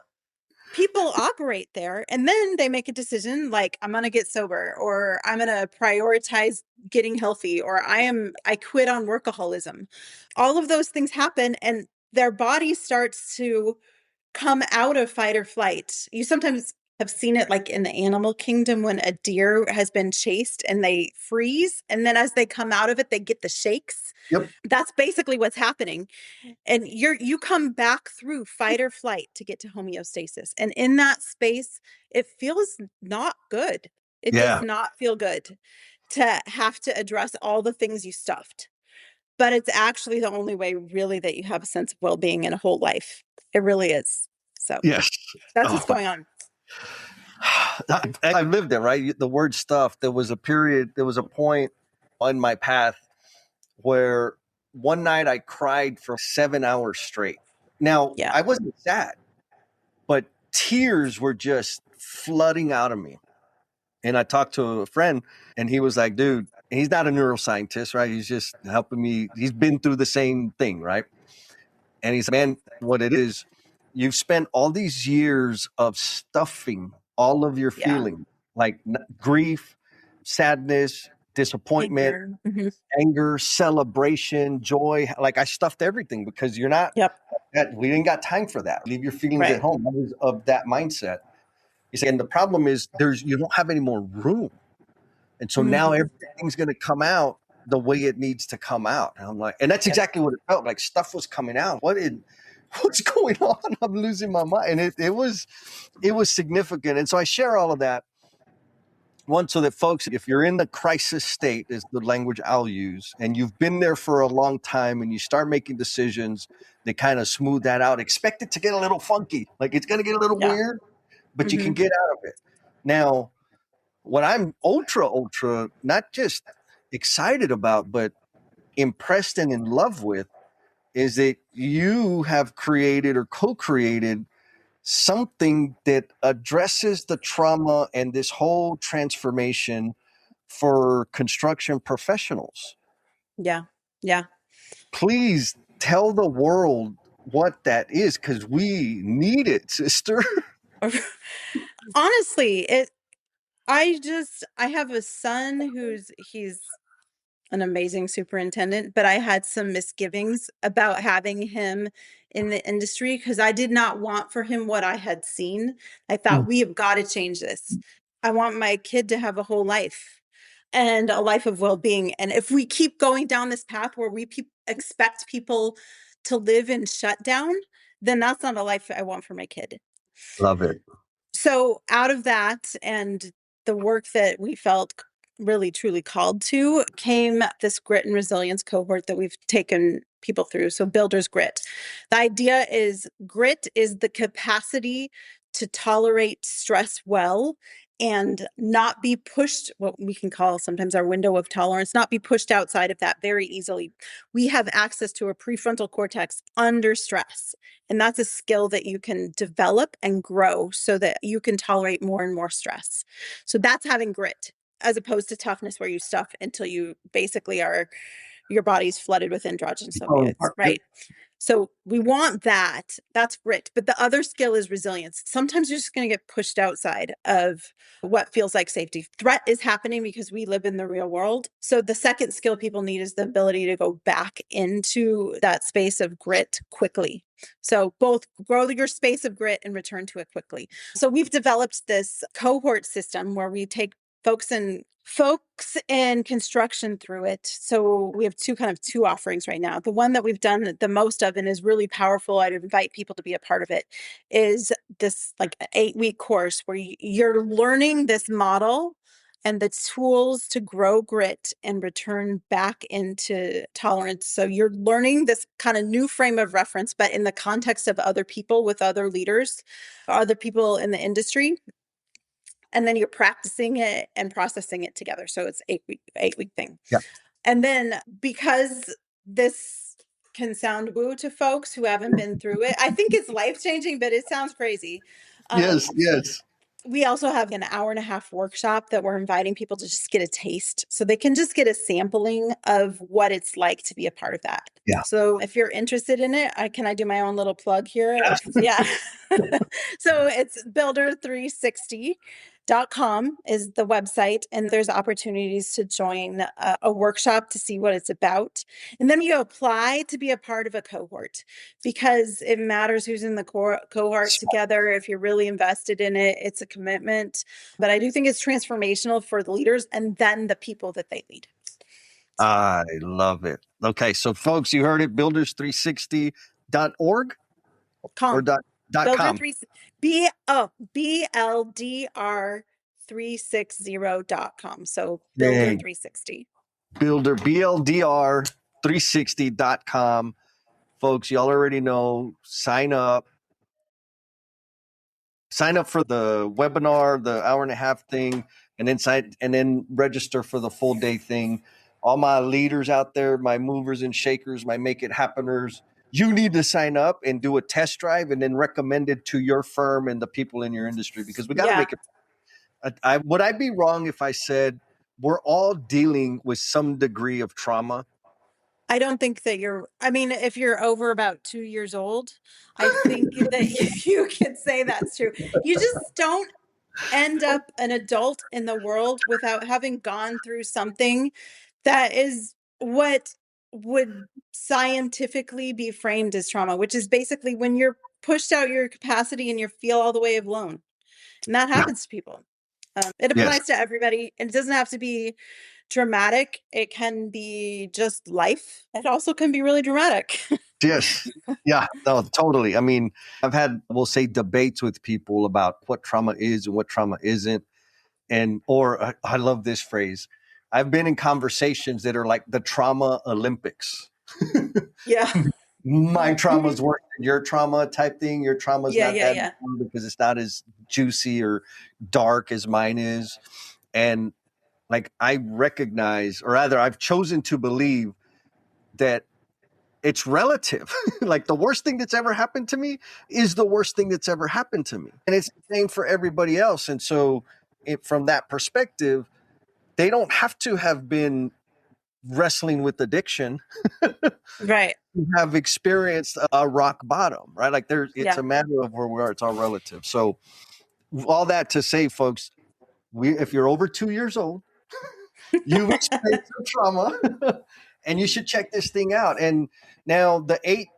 people operate there, and then they make a decision like, I'm going to get sober, or I'm going to prioritize getting healthy, or I quit on workaholism. All of those things happen, and their body starts to come out of fight or flight. You sometimes have seen it like in the animal kingdom when a deer has been chased and they freeze, and then as they come out of it, they get the shakes. Yep. That's basically what's happening. And you come back through fight or flight to get to homeostasis. And in that space, it feels not good. It does Yeah. not feel good to have to address all the things you stuffed. But it's actually the only way really that you have a sense of well-being in a whole life. It really is. So Yes. that's Oh, what's going on. I've lived it, right? The word stuff. There was a point on my path where one night I cried for 7 hours straight. Now, Yeah. I wasn't sad, but tears were just flooding out of me. And I talked to a friend, and he was like, dude, he's not a neuroscientist, right? He's just helping me. He's been through the same thing, right? And he said, man, what it is, you've spent all these years of stuffing all of your Yeah. feelings, like grief, sadness, disappointment, anger, celebration, joy. Like I stuffed everything because you're not, Yep. we didn't got time for that. Leave your feelings at Right. home. I was of that mindset. He said, and the problem is you don't have any more room. And so now Mhm. everything's going to come out the way it needs to come out. And I'm like, and that's Yep. exactly what it felt like. Stuff was coming out. What's going on? I'm losing my mind. And it was significant. And so I share all of that. One, so that folks, if you're in the crisis state, is the language I'll use, and you've been there for a long time and you start making decisions that kind of smooth that out, expect it to get a little funky. Like it's going to get a little Yeah. weird, but you can Mhm. get out of it. Now, what I'm ultra, not just excited about, but impressed and in love with is that you have created or co-created something that addresses the trauma and this whole transformation for construction professionals. Yeah. Yeah. Please tell the world what that is, because we need it, sister. Honestly, I have a son he's an amazing superintendent, but I had some misgivings about having him in the industry because I did not want for him what I had seen. I thought we have got to change this. I want my kid to have a whole life and a life of well-being. And if we keep going down this path where we expect people to live in shutdown, then that's not a life I want for my kid. Love it. So out of that and the work that we felt really truly called to came this grit and resilience cohort that we've taken people through. So builder's grit. The idea is grit is the capacity to tolerate stress well and not be pushed, what we can call sometimes our window of tolerance, not be pushed outside of that very easily. We have access to a prefrontal cortex under stress. And that's a skill that you can develop and grow so that you can tolerate more and more stress. So that's having grit as opposed to toughness where you stuff until you basically your body's flooded with androgenous opioids, right? So we want that. That's grit. But the other skill is resilience. Sometimes you're just going to get pushed outside of what feels like safety. Threat is happening because we live in the real world. So the second skill people need is the ability to go back into that space of grit quickly. So both grow your space of grit and return to it quickly. So we've developed this cohort system where we take folks in construction through it. So we have two offerings right now. The one that we've done the most of and is really powerful, I'd invite people to be a part of it, is this like 8-week course where you're learning this model and the tools to grow grit and return back into tolerance. So you're learning this kind of new frame of reference, but in the context of other people with other leaders, other people in the industry, and then you're practicing it and processing it together. So it's 8-week thing. Yeah. And then because this can sound woo to folks who haven't been through it, I think it's life changing, but it sounds crazy. Yes. Yes. We also have an 1.5 hour workshop that we're inviting people to just get a taste. So they can just get a sampling of what it's like to be a part of that. Yeah. So if you're interested in it, can I do my own little plug here? Yeah. So it's builder360.com is the website, and there's opportunities to join a workshop to see what it's about. And then you apply to be a part of a cohort because it matters who's in the cohort together. If you're really invested in it, it's a commitment. But I do think it's transformational for the leaders and then the people that they lead. I love it. Okay, so folks, you heard it, builders360.org or Builder .com. 3 BLDR360.com. So Builder Dang. 360. BLDR360.com. Folks, y'all already know, sign up. Sign up for the webinar, the 1.5 hour thing, and then register for the full day thing. All my leaders out there, my movers and shakers, my make it happeners, you need to sign up and do a test drive and then recommend it to your firm and the people in your industry because we got to Yeah. make it. Would I be wrong if I said we're all dealing with some degree of trauma? I don't think that if you're over about 2 years old, I think that you can say that's true. You just don't end up an adult in the world without having gone through something that is what would scientifically be framed as trauma, which is basically when you're pushed out your capacity and you feel all the way alone. And that Yeah. happens to people. It Yes. applies to everybody. And it doesn't have to be dramatic. It can be just life. It also can be really dramatic. Yes. Yeah. No, totally. I mean, I've had, we'll say, debates with people about what trauma is and what trauma isn't. Or I love this phrase. I've been in conversations that are like the trauma Olympics. Yeah. My trauma is worse than your trauma type thing. Your trauma is Yeah, not yeah, that yeah. because it's not as juicy or dark as mine is. And like I recognize, or rather, I've chosen to believe that it's relative. Like the worst thing that's ever happened to me is the worst thing that's ever happened to me. And it's the same for everybody else. And so, from that perspective, they don't have to have been wrestling with addiction Right. to have experienced a rock bottom, right? Like it's Yeah. a matter of where we are. It's all relative. So, all that to say, folks, if you're over 2 years old, you've experienced some trauma and you should check this thing out. And now the 8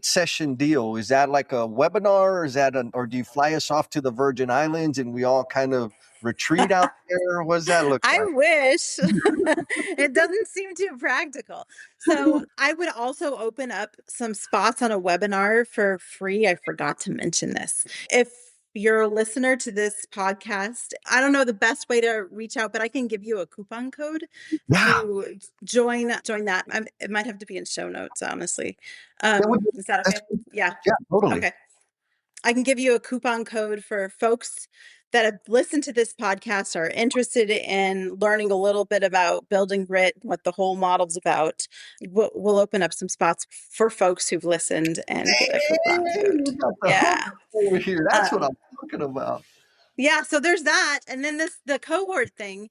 session deal, is that like a webinar or or do you fly us off to the Virgin Islands and we all kind of retreat out there? What does that look I like? wish. It doesn't seem too practical. So I would also open up some spots on a webinar for free. I forgot to mention this. If you're a listener to this podcast, I don't know the best way to reach out, but I can give you a coupon code Yeah, to join that. It might have to be in show notes, honestly. that would, Is that that's okay? Yeah. yeah, totally. Okay. I can give you a coupon code for folks that have listened to this podcast, are interested in learning a little bit about building grit, what the whole model's about. We'll open up some spots for folks who've listened and get a coupon Hey, code. we got the hook Yeah. over here. That's what Um, I'm talking about. yeah. So there's that. And then the cohort thing.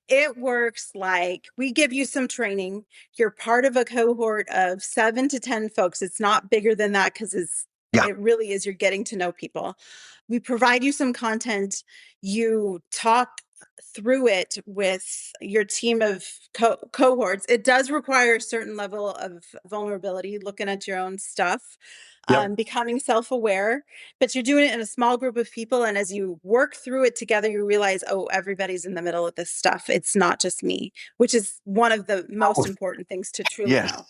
It works like we give you some training. You're part of a cohort of 7 to 10 folks. It's not bigger than that because Yeah. it really is you're getting to know people. We provide you some content. You talk through it with your team of cohorts. It does require a certain level of vulnerability, looking at your own stuff, Yep. becoming self aware, but you're doing it in a small group of people. And as you work through it together, you realize, oh, everybody's in the middle of this stuff. It's not just me, which is one of the most important things to truly Yes. know.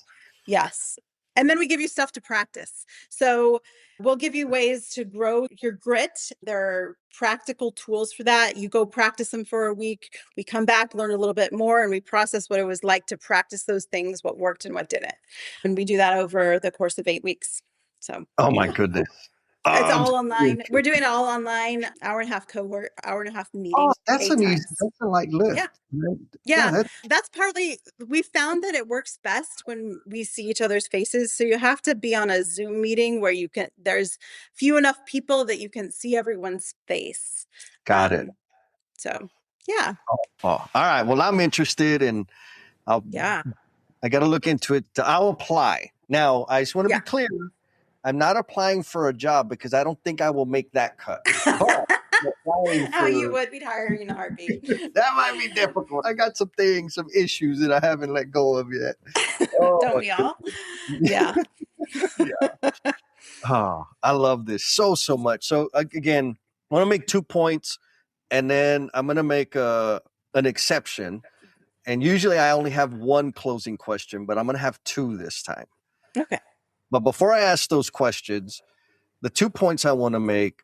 Yes. And then we give you stuff to practice. So we'll give you ways to grow your grit. There are practical tools for that. You go practice them for a week. We come back, learn a little bit more, and we process what it was like to practice those things, what worked and what didn't. And we do that over the course of 8 weeks. So, Oh my yeah. goodness. It's I'm all so online. We're doing it all online, 1.5 hour cohort, 1.5 hour oh, meeting, that's 8 an easy, times. that's a light lift. Yeah. Right? Yeah, Yeah, that that's partly we found that it works best when we see each other's faces. So you have to be on a Zoom meeting where there's few enough people that you can see everyone's face. Got it. So yeah. Oh, all right. Well, I'm interested, and I'll Yeah. I got to look into it. I'll apply. Now, I just want to Yeah. be clear. I'm not applying for a job because I don't think I will make that cut. But I'm applying Oh, you for would be hiring in a heartbeat. that might be difficult. I got some things, some issues that I haven't let go of yet. Oh Don't my we all? goodness. Yeah. Yeah. Oh, I love this so much. So again, I want to make 2 points, and then I'm going to make an exception. And usually I only have one closing question, but I'm going to have two this time. Okay. But before I ask those questions, the 2 points I want to make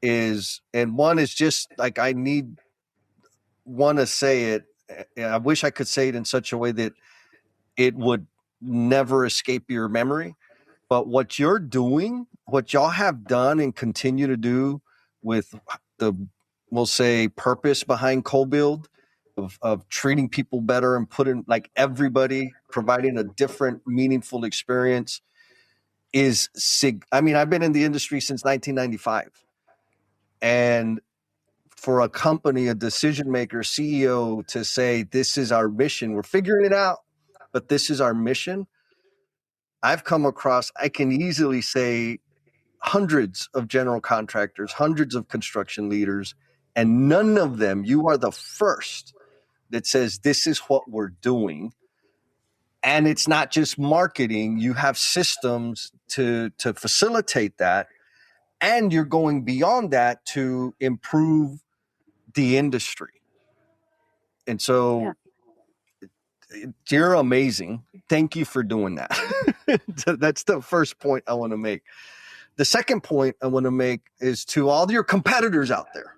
is, and one is just like want to say it. I wish I could say it in such a way that it would never escape your memory. But what you're doing, what y'all have done and continue to do with the, we'll say, purpose behind co-build of treating people better and putting like everybody, providing a different, meaningful experience is I mean, I've been in the industry since 1995. And for a company, a decision maker, CEO to say, this is our mission, we're figuring it out, but this is our mission. I've come across, I can easily say, hundreds of general contractors, hundreds of construction leaders, and none of them, you are the first that says, this is what we're doing. And it's not just marketing, you have systems to facilitate that. And you're going beyond that to improve the industry. And Yeah. so you're amazing. Thank you for doing that. So that's the first point I want to make. The second point I want to make is to all your competitors out there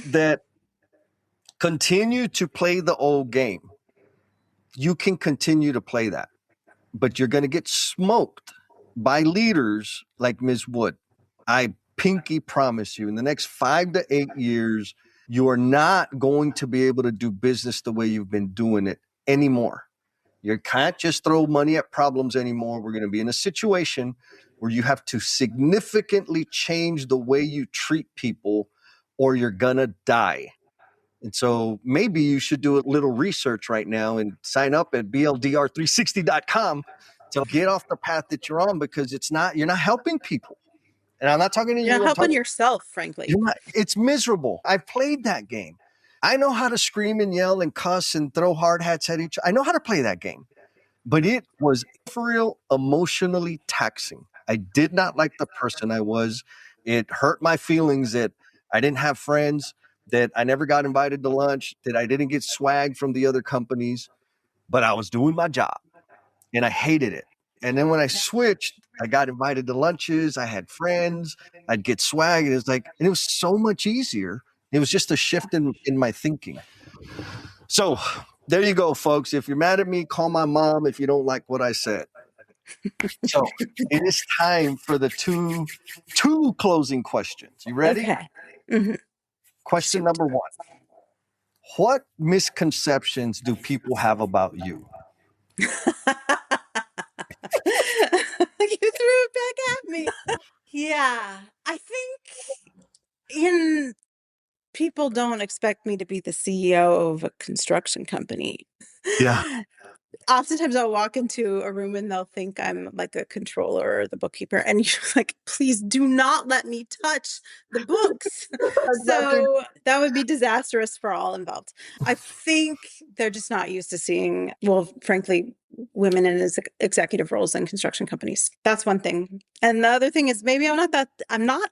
that continue to play the old game. You can continue to play that, but you're going to get smoked by leaders like Ms. Wood. I pinky promise you, in the next 5 to 8 years, you are not going to be able to do business the way you've been doing it anymore. You can't just throw money at problems anymore. We're going to be in a situation where you have to significantly change the way you treat people or you're going to die. And so maybe you should do a little research right now and sign up at bldr360.com to get off the path that you're on, because you're not helping people. And I'm not talking to You're you. not helping yourself, frankly. It's miserable. I've played that game. I know how to scream and yell and cuss and throw hard hats at each other. I know how to play that game. But it was, for real, emotionally taxing. I did not like the person I was. It hurt my feelings that I didn't have friends, that I never got invited to lunch, that I didn't get swag from the other companies, but I was doing my job and I hated it. And then when I switched, I got invited to lunches, I had friends, I'd get swag, and it was so much easier. It was just a shift in my thinking. So there you go, folks. If you're mad at me, call my mom if you don't like what I said. So it is time for the two closing questions. You ready? Okay. Mm-hmm. Question number one. What misconceptions do people have about you? You threw it back at me. Yeah. I think people don't expect me to be the CEO of a construction company. Yeah. Oftentimes I'll walk into a room and they'll think I'm like a controller or the bookkeeper, and you're like, please do not let me touch the books. Exactly. So that would be disastrous for all involved. I think they're just not used to seeing, well, frankly, women in executive roles in construction companies. That's one thing. And the other thing is maybe I'm not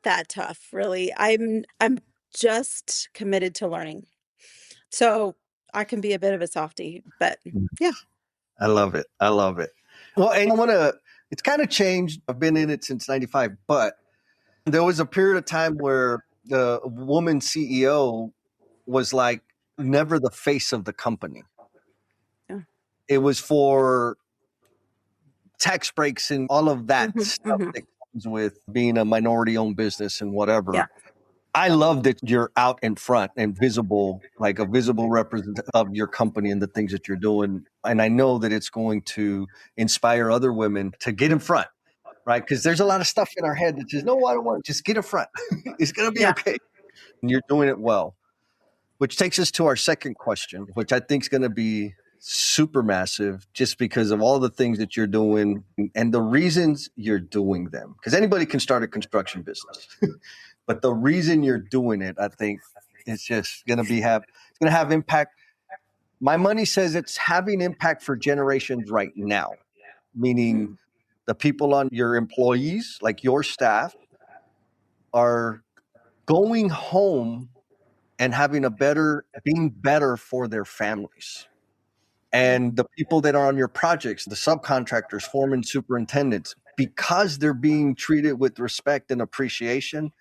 that tough, really. I'm just committed to learning. So I can be a bit of a softie, but yeah. I love it. I love it. Well, and it's kind of changed. I've been in it since 95, but there was a period of time where the woman CEO was like never the face of the company. Yeah. It was for tax breaks and all of that stuff Mm-hmm. that comes with being a minority owned business and whatever. Yeah. I love that you're out in front and visible, like a visible representative of your company and the things that you're doing. And I know that it's going to inspire other women to get in front right? Because there's a lot of stuff in our head that says, no, I don't want it. Just get in front. It's going to be Yeah. okay. And you're doing it well, which takes us to our second question, which I think is going to be super massive just because of all the things that you're doing and the reasons you're doing them. Because anybody can start a construction business, but the reason you're doing it, I think, is just going to it's going to have impact. My money says it's having impact for generations right now, meaning the people on your employees, like your staff, are going home and being better for their families. And the people that are on your projects, the subcontractors, foremen, superintendents, because they're being treated with respect and appreciation,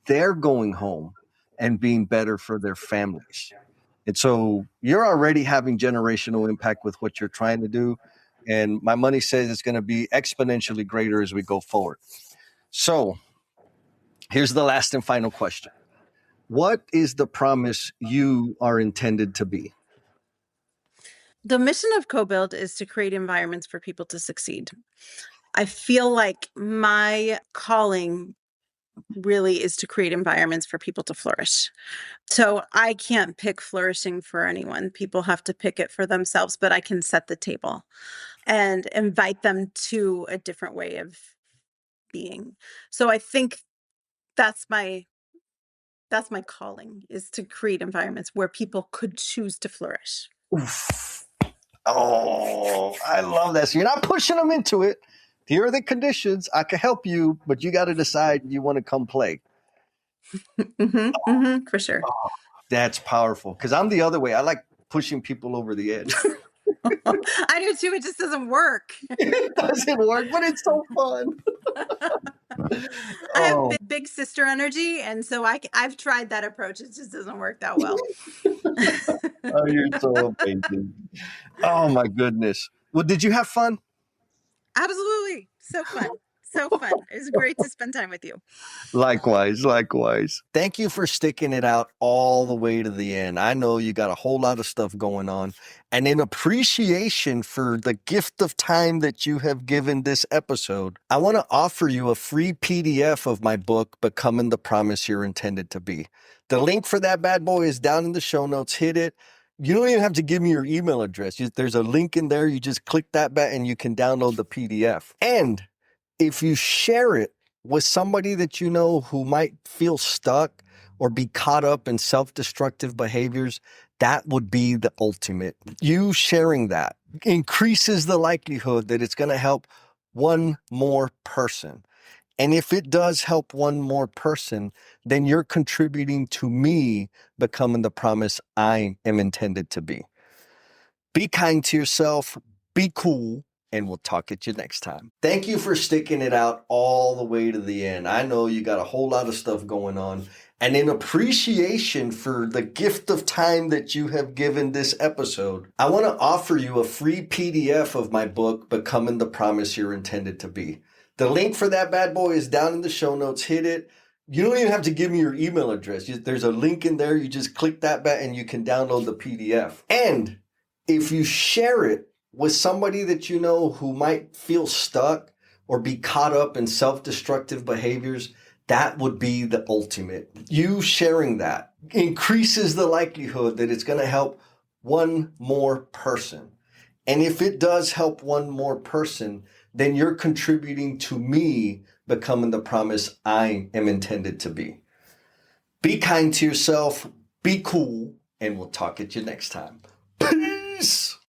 they're going home and being better for their families. And so you're already having generational impact with what you're trying to do. And my money says it's going to be exponentially greater as we go forward. So here's the last and final question. What is the promise you are intended to be? The mission of CoBuild is to create environments for people to succeed. I feel like my calling really is to create environments for people to flourish. So I can't pick flourishing for anyone. People have to pick it for themselves, but I can set the table and invite them to a different way of being. So I think that's my calling, is to create environments where people could choose to flourish. Oof. Oh, I love that. So you're not pushing them into it. Here are the conditions. I can help you, but you got to decide you want to come play. For sure. That's powerful because I'm the other way. I like pushing people over the edge. I do too. It just doesn't work. It doesn't work, but it's so fun. I have big sister energy, and so I've tried that approach. It just doesn't work that well. Oh, you're so amazing. Oh my goodness. Well, did you have fun? Absolutely. So fun. So fun. It was great to spend time with you. Likewise, likewise. Thank you for sticking it out all the way to the end. I know you got a whole lot of stuff going on. And in appreciation for the gift of time that you have given this episode, I want to offer you a free PDF of my book, Becoming the Promise You're Intended to Be. The link for that bad boy is down in the show notes. Hit it. You don't even have to give me your email address. There's a link in there. You just click that button and you can download the PDF. And if you share it with somebody that you know who might feel stuck or be caught up in self-destructive behaviors, that would be the ultimate. You sharing that increases the likelihood that it's going to help one more person. And if it does help one more person, then you're contributing to me becoming the promise I am intended to be. Be kind to yourself, be cool, and we'll talk at you next time. Thank you for sticking it out all the way to the end. I know you got a whole lot of stuff going on. And in appreciation for the gift of time that you have given this episode, I want to offer you a free PDF of my book, Becoming the Promise You're Intended to Be. The link for that bad boy is down in the show notes. Hit it. You don't even have to give me your email address. There's a link in there. You just click that button and you can download the PDF. And if you share it with somebody that you know who might feel stuck or be caught up in self-destructive behaviors, that would be the ultimate. You sharing that increases the likelihood that it's going to help one more person. And if it does help one more person, then you're contributing to me becoming the promise I am intended to be. Be kind to yourself, be cool, and we'll talk at you next time.